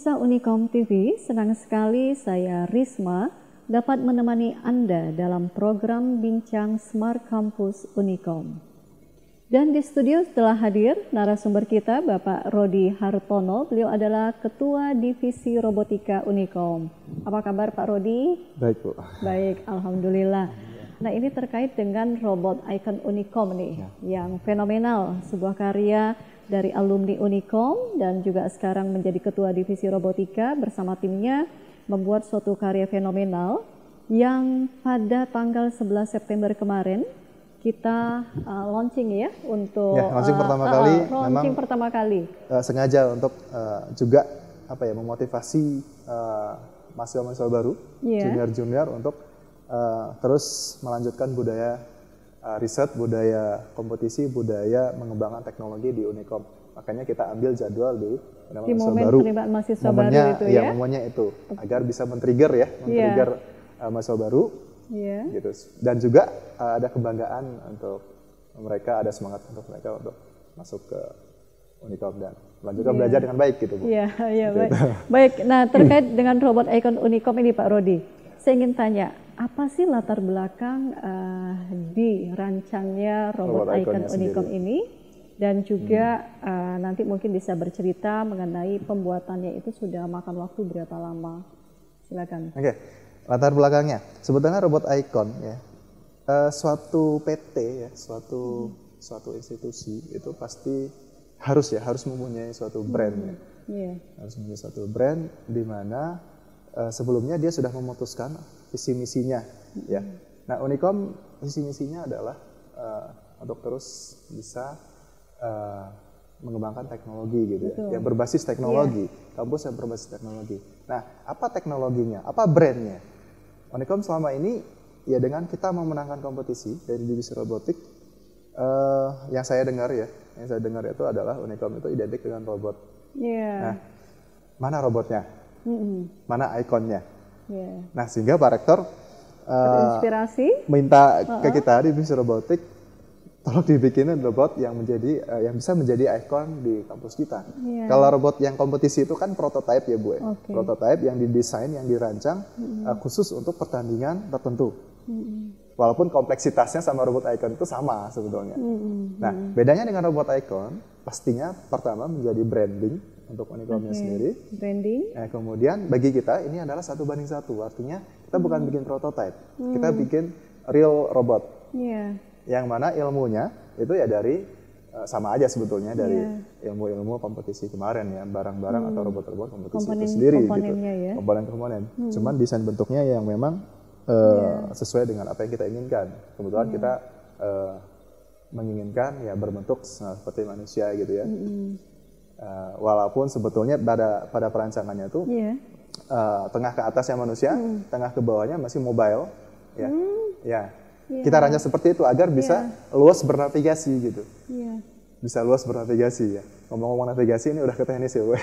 Pemirsa Unicom TV, senang sekali saya Risma dapat menemani Anda dalam program Bincang Smart Campus Unicom. Dan di studio telah hadir narasumber kita Bapak Rodi Hartono, beliau adalah Ketua Divisi Robotika Unicom. Apa kabar Pak Rodi? Baik Bu. Baik, Alhamdulillah. Nah ini terkait dengan robot Icon Unicom nih, yang fenomenal, sebuah karya dari alumni Unicom dan juga sekarang menjadi Ketua Divisi Robotika bersama timnya membuat suatu karya fenomenal yang pada tanggal 11 September kemarin kita launching ya untuk launching pertama kali. Sengaja untuk juga memotivasi mahasiswa-mahasiswa baru, junior-junior untuk terus melanjutkan budaya riset, budaya kompetisi, budaya mengembangkan teknologi di Unicom. Makanya kita ambil jadwal di momen penerimaan mahasiswa baru itu ya. Momennya itu agar bisa men-trigger mahasiswa baru. Gitu. Dan juga ada kebanggaan untuk mereka, ada semangat untuk mereka untuk masuk ke Unicom dan melanjutkan belajar dengan baik gitu Bu. Iya, baik. Baik, nah terkait dengan robot Icon Unicom ini Pak Rodi, saya ingin tanya, apa sih latar belakang dirancangnya robot Icon Unicom ini? Dan juga nanti mungkin bisa bercerita mengenai pembuatannya itu sudah makan waktu berapa lama? Silakan. Oke. Latar belakangnya, sebetulnya robot Icon ya, suatu PT ya, suatu institusi itu pasti harus mempunyai suatu brand ya. Harus mempunyai suatu brand di mana sebelumnya dia sudah memutuskan visi misinya ya. Nah Unicom visi misinya adalah untuk terus bisa mengembangkan teknologi gitu ya, yang berbasis teknologi, kampus yang berbasis teknologi. Nah apa teknologinya, apa brandnya? Unicom selama ini ya dengan kita memenangkan kompetisi dari divisi robotik, yang saya dengar itu adalah Unicom itu identik dengan robot. Nah, mana robotnya? Mana ikonnya? Nah, sehingga Pak Rektor terinspirasi minta ke kita di divisi robotik, tolong dibikinin robot yang bisa menjadi ikon di kampus kita. Kalau robot yang kompetisi itu kan prototipe ya Bu ya. Prototipe yang didesain, yang dirancang khusus untuk pertandingan tertentu. Walaupun kompleksitasnya sama robot Icon itu sama sebetulnya. Nah, bedanya dengan robot Icon, pastinya pertama menjadi branding untuk Unicomnya sendiri. Branding. Kemudian bagi kita ini adalah 1:1, artinya kita bukan bikin prototipe, kita bikin real robot. Yang mana ilmunya itu ya dari sama aja sebetulnya dari ilmu-ilmu kompetisi kemarin ya, barang-barang atau robot-robot kompetisi itu sendiri gitu. Komponen-komponen. Cuman desain bentuknya yang memang sesuai dengan apa yang kita inginkan. Kebetulan kita menginginkan ya berbentuk seperti manusia gitu ya. Walaupun sebetulnya pada perancangannya itu tengah ke atasnya manusia, tengah ke bawahnya masih mobile ya. Kita rancang seperti itu agar bisa luas bernavigasi gitu. Bisa luas bernavigasi ya. Ngomong-ngomong navigasi ini udah ke teknis ya Bu.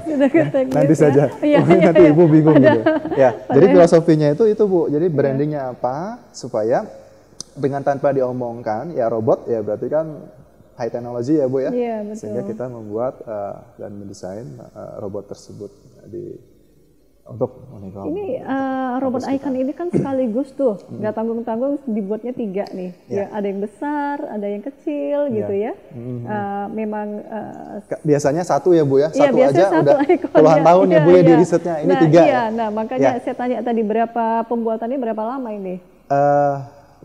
Sudah ke teknis. Nanti saja. Nanti Ibu bingung gitu. Ya, jadi filosofinya itu Bu. Jadi brandingnya apa supaya dengan tanpa diomongkan ya robot ya berarti kan high technology ya Bu ya. Sehingga kita membuat dan mendesain robot tersebut untuk Unicom. Ini robot Icon ini kan sekaligus tuh, nggak tanggung-tanggung dibuatnya 3 nih. Ya, ada yang besar, ada yang kecil gitu ya. Memang biasanya 1 ya Bu ya, satu aja udah Icon, puluhan tahun ya Bu ya di risetnya. Ini 3. Nah makanya saya tanya tadi berapa pembuatannya berapa lama ini?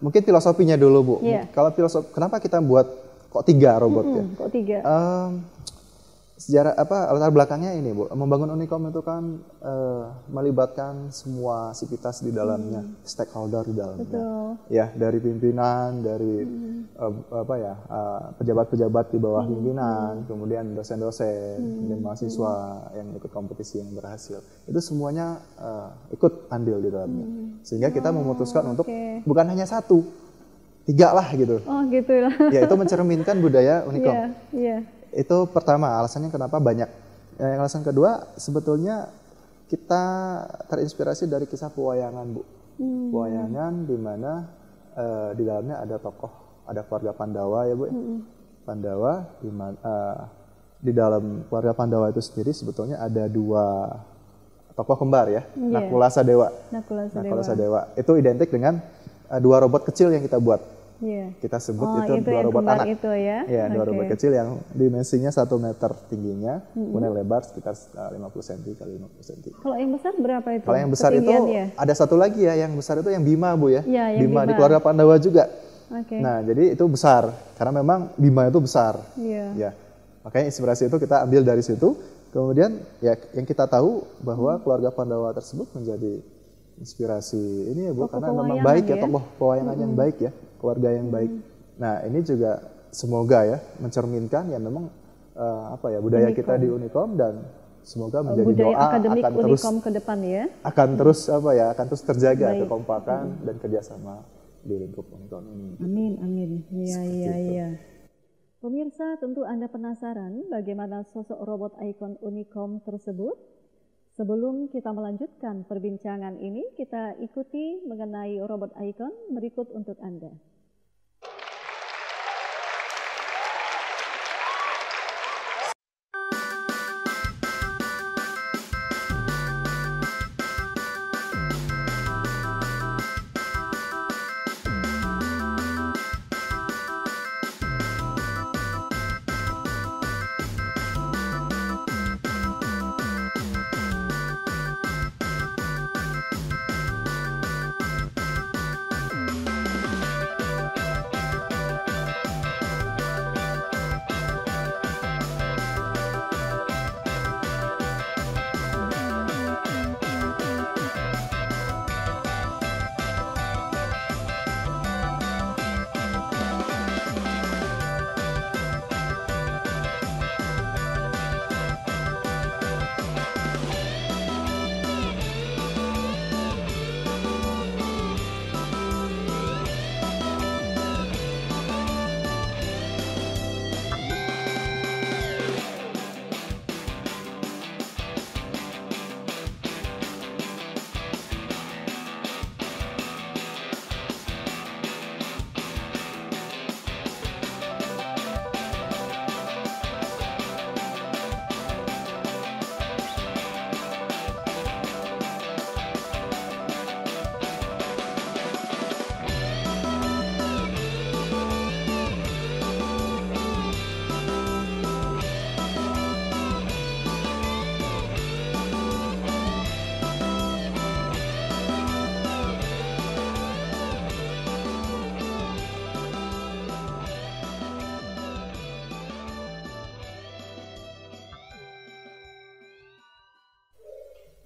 Mungkin filosofinya dulu Bu. Kalau kenapa kita buat kok 3 robotnya? Kok 3? Sejarah latar belakangnya ini Bu, membangun Unicom itu kan melibatkan semua sivitas di dalamnya, stakeholder di dalamnya. Ya, dari pimpinan, dari pejabat-pejabat di bawah pimpinan, kemudian dosen-dosen, kemudian mahasiswa yang ikut kompetisi yang berhasil. Itu semuanya ikut andil di dalamnya. Sehingga kita memutuskan untuk bukan hanya 1, 3 lah gitu. Oh, gitu lah. Ya, itu mencerminkan budaya Unicom. Itu pertama alasannya kenapa banyak. Yang alasan kedua sebetulnya kita terinspirasi dari kisah pewayangan Bu. Pewayangan di mana di dalamnya ada tokoh, ada keluarga Pandawa ya Bu. Pandawa di mana di dalam keluarga Pandawa itu sendiri sebetulnya ada dua tokoh kembar ya, Nakula Sadewa. Nakula Sadewa itu identik dengan dua robot kecil yang kita buat. Kita sebut itu dua robot anak. Itu ya. Ya, dua robot kecil yang dimensinya 1 meter tingginya, kemudian lebar sekitar 50 cm kali 50 cm. Kalau yang besar berapa itu? Kalau yang besar itu ada satu lagi ya, yang besar itu yang Bima Bu ya. Bima di keluarga Pandawa juga. Nah, jadi itu besar karena memang Bima itu besar. Ya. Makanya inspirasi itu kita ambil dari situ. Kemudian ya yang kita tahu bahwa keluarga Pandawa tersebut menjadi inspirasi ini ya Bu, karena memang baik ya, tokoh pewayangan yang baik ya, keluarga yang baik. Nah, ini juga semoga ya mencerminkan ya memang budaya Unicom kita di Unicom, dan semoga menjadi budaya doa akademik akan Unicom terus ke depan ya. Akan terus terjaga kekompakan dan kerjasama di lingkup Unicom ini. Amin. Iya. Pemirsa, tentu Anda penasaran bagaimana sosok robot ikon Unicom tersebut? Sebelum kita melanjutkan perbincangan ini, kita ikuti mengenai robot ikon berikut untuk Anda.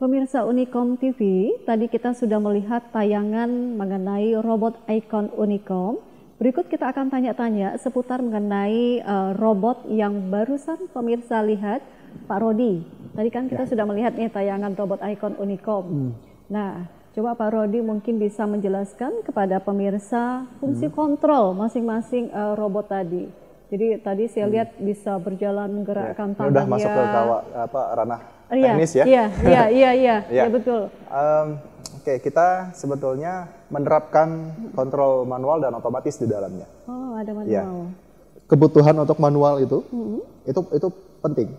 Pemirsa Unicom TV, tadi kita sudah melihat tayangan mengenai robot ikon Unicom. Berikut kita akan tanya-tanya seputar mengenai robot yang barusan pemirsa lihat, Pak Rodi. Tadi kan kita sudah melihat nih tayangan robot ikon Unicom. Nah, coba Pak Rodi mungkin bisa menjelaskan kepada pemirsa fungsi kontrol masing-masing robot tadi. Jadi tadi saya lihat bisa berjalan menggerakkan tangannya. Udah masuk ke ranah teknis ya? Iya betul. Oke, kita sebetulnya menerapkan kontrol manual dan otomatis di dalamnya. Oh, ada manual. Ya. Kebutuhan untuk manual itu penting.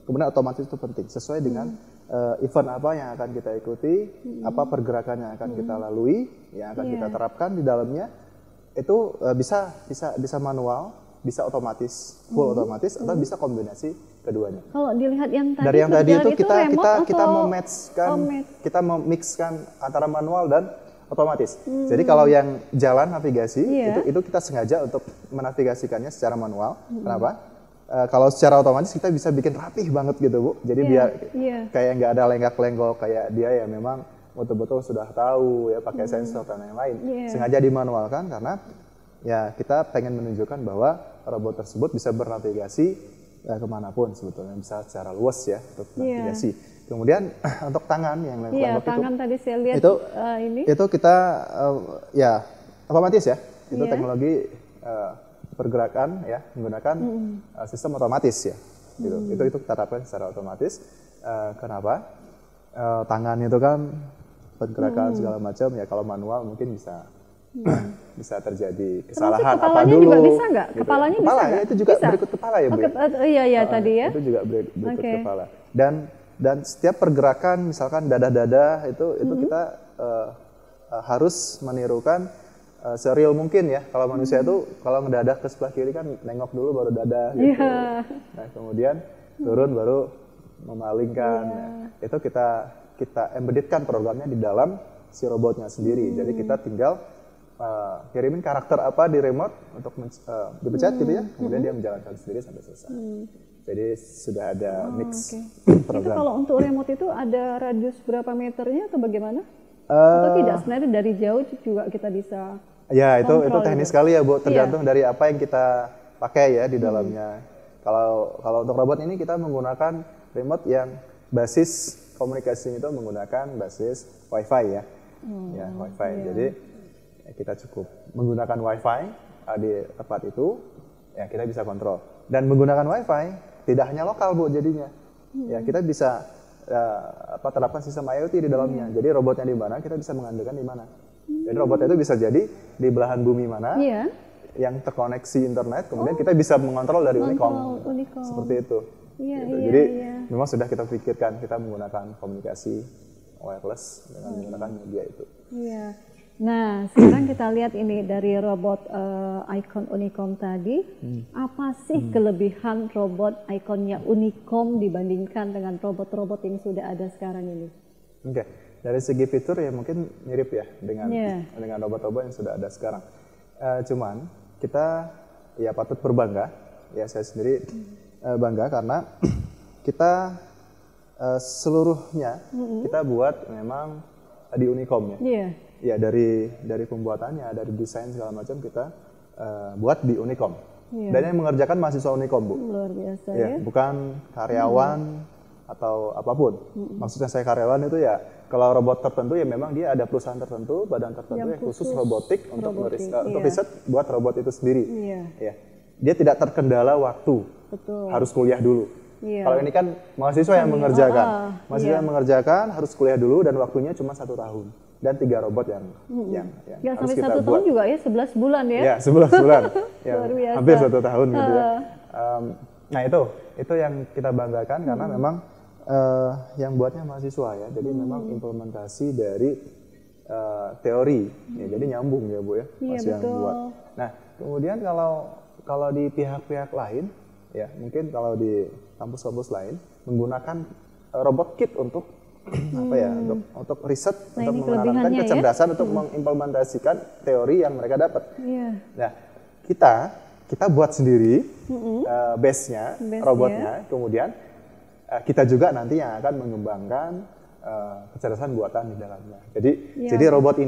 Kemudian otomatis itu penting sesuai dengan event apa yang akan kita ikuti, apa pergerakan yang akan kita lalui, yang akan kita terapkan di dalamnya. Itu bisa manual, bisa otomatis, full otomatis, atau bisa kombinasi keduanya. Kalau dilihat yang tadi, dari yang tadi itu kita memixkan antara manual dan otomatis. Jadi kalau yang jalan navigasi itu kita sengaja untuk menavigasikannya secara manual. Kenapa? Kalau secara otomatis kita bisa bikin rapih banget gitu Bu. Jadi biar kayak nggak ada lenggak-lenggok, kayak dia ya memang betul-betul sudah tahu ya pakai sensor dan lain-lain. Sengaja dimanualkan karena ya kita pengen menunjukkan bahwa robot tersebut bisa bernavigasi kemanapun sebetulnya, bisa secara luas ya untuk navigasi. Kemudian untuk tangan yang tangan tadi saya lihat itu kita otomatis ya, itu teknologi pergerakan ya menggunakan sistem otomatis ya, gitu. Itu kita terapkan secara otomatis. Kenapa? Tangan itu kan pergerakan segala macam ya, kalau manual mungkin bisa Bisa terjadi kesalahan apa kepalanya dulu. Juga bisa nggak? Gitu Kepalanya ya. bisa Kepala, nggak? ya, itu juga bisa? berikut kepala ya Bu. Iya tadi ya. Itu juga berikut kepala. Dan setiap pergerakan misalkan dada-dada itu kita harus menirukan sereal mungkin ya. Kalau manusia itu kalau ngedadah ke sebelah kiri kan nengok dulu baru dada gitu. Nah, kemudian turun baru memalingkan. Nah, itu kita embeddedkan programnya di dalam si robotnya sendiri. Jadi kita tinggal kirimin karakter apa di remote untuk dipencet gitu ya. Kemudian dia menjalankan sendiri sampai selesai. Jadi sudah ada mix program. Itu kalau untuk remote itu ada radius berapa meternya atau bagaimana? Atau tidak? Sebenarnya dari jauh juga kita bisa. Ya, itu teknis sekali ya Bu, tergantung dari apa yang kita pakai ya di dalamnya. Kalau untuk robot ini kita menggunakan remote yang basis komunikasinya itu menggunakan basis Wi-Fi ya. Ya, Wi-Fi. Jadi kita cukup menggunakan Wi-Fi di tempat itu, ya kita bisa kontrol. Dan menggunakan Wi-Fi tidak hanya lokal Bu jadinya. Ya, kita bisa terapkan sistem IoT di dalamnya. Jadi robotnya di mana, kita bisa mengandalkan di mana. Jadi robotnya itu bisa jadi di belahan bumi mana yang terkoneksi internet, kemudian kita bisa mengontrol dari Unicom. Seperti itu. Jadi memang sudah kita pikirkan, kita menggunakan komunikasi wireless dengan menggunakan media itu. Nah, sekarang kita lihat ini dari robot Icon Unicom tadi, apa sih kelebihan robot Iconnya Unicom dibandingkan dengan robot-robot yang sudah ada sekarang ini? Oke. Dari segi fitur ya mungkin mirip ya dengan robot-robot yang sudah ada sekarang. Cuman kita ya patut berbangga, ya saya sendiri bangga karena kita seluruhnya kita buat memang di Unicom ya. Ya dari pembuatannya, dari desain segala macam kita buat di Unicom. Dan yang mengerjakan mahasiswa Unicom Bu. Luar biasa ya. Bukan karyawan atau apapun. Maksudnya saya karyawan itu ya kalau robot tertentu ya memang dia ada perusahaan tertentu, badan tertentu yang khusus robotik untuk riset buat robot itu sendiri. Ya. Dia tidak terkendala waktu. Harus kuliah dulu. Kalau ini kan mahasiswa yang mengerjakan. Mahasiswa yang mengerjakan harus kuliah dulu dan waktunya cuma 1 tahun. Dan 3 robot yang harus sampai kita 1 tahun juga ya, 11 bulan ya? Ya, 11 bulan. Ya, hampir 1 tahun gitu ya. Nah itu yang kita banggakan karena memang yang buatnya mahasiswa ya, jadi memang implementasi dari teori, ya, jadi nyambung ya Bu ya, yang buat. Nah kemudian kalau di pihak-pihak lain, ya mungkin kalau di kampus-kampus lain menggunakan robot kit untuk apa ya, untuk riset, untuk menanamkan kecerdasan, untuk mengimplementasikan teori yang mereka dapat. Nah kita buat sendiri base-nya, robotnya, kemudian kita juga nanti yang akan mengembangkan kecerdasan buatan di dalamnya. Jadi robot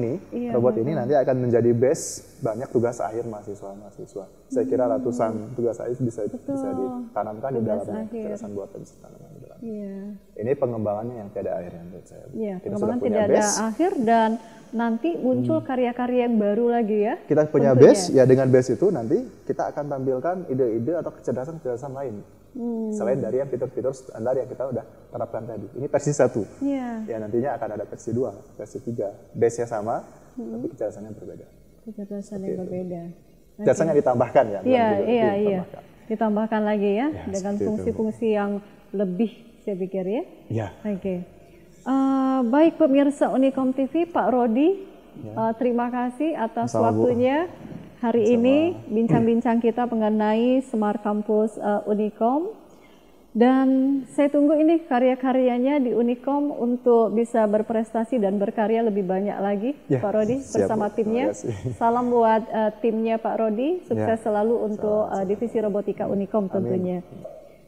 ini nanti akan menjadi base banyak tugas akhir mahasiswa. Saya kira ratusan tugas akhir bisa ditanamkan di dalamnya. Kecerdasan buatan bisa ditanamkan di dalamnya. Ini pengembangannya yang tidak akhir menurut saya. Pengembangan tidak ada akhir dan nanti muncul karya-karya yang baru lagi ya. Kita punya base, ya dengan base itu nanti kita akan tampilkan ide-ide atau kecerdasan lain. Selain dari yang fitur-fitur standar yang kita udah terapkan tadi. Ini versi 1. Ya nantinya akan ada versi 2, versi 3. Base-nya sama, tapi kecerdasannya berbeda. Kecerdasannya berbeda. Kecerdasannya ditambahkan ya. Iya. Ditambahkan lagi ya dengan fungsi-fungsi yang lebih, saya pikir ya. Oke. Baik pemirsa Unicom TV, Pak Rodi, terima kasih atas waktunya. Hari ini bincang-bincang kita mengenai Smart Campus Unicom, dan saya tunggu ini karya-karyanya di Unicom untuk bisa berprestasi dan berkarya lebih banyak lagi, Pak Rodi bersama timnya. Salam buat timnya Pak Rodi, sukses selalu untuk divisi robotika Unicom tentunya.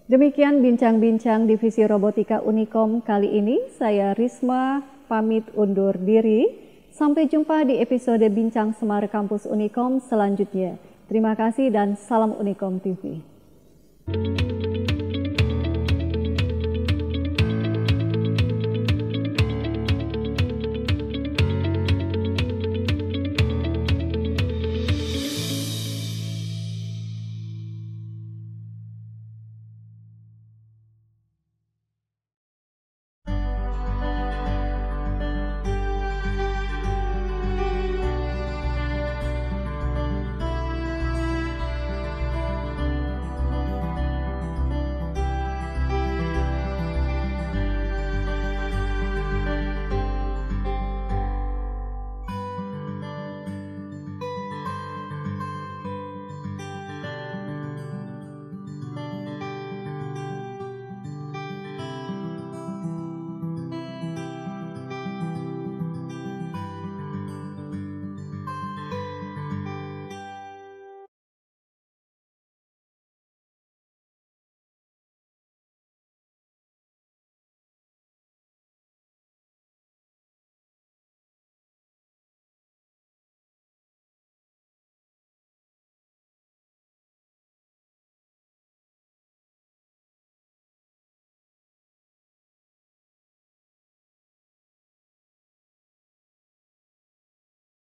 Demikian bincang-bincang divisi robotika Unicom kali ini. Saya Risma pamit undur diri. Sampai jumpa di episode Bincang Smart Campus Unicom selanjutnya. Terima kasih dan salam Unicom TV.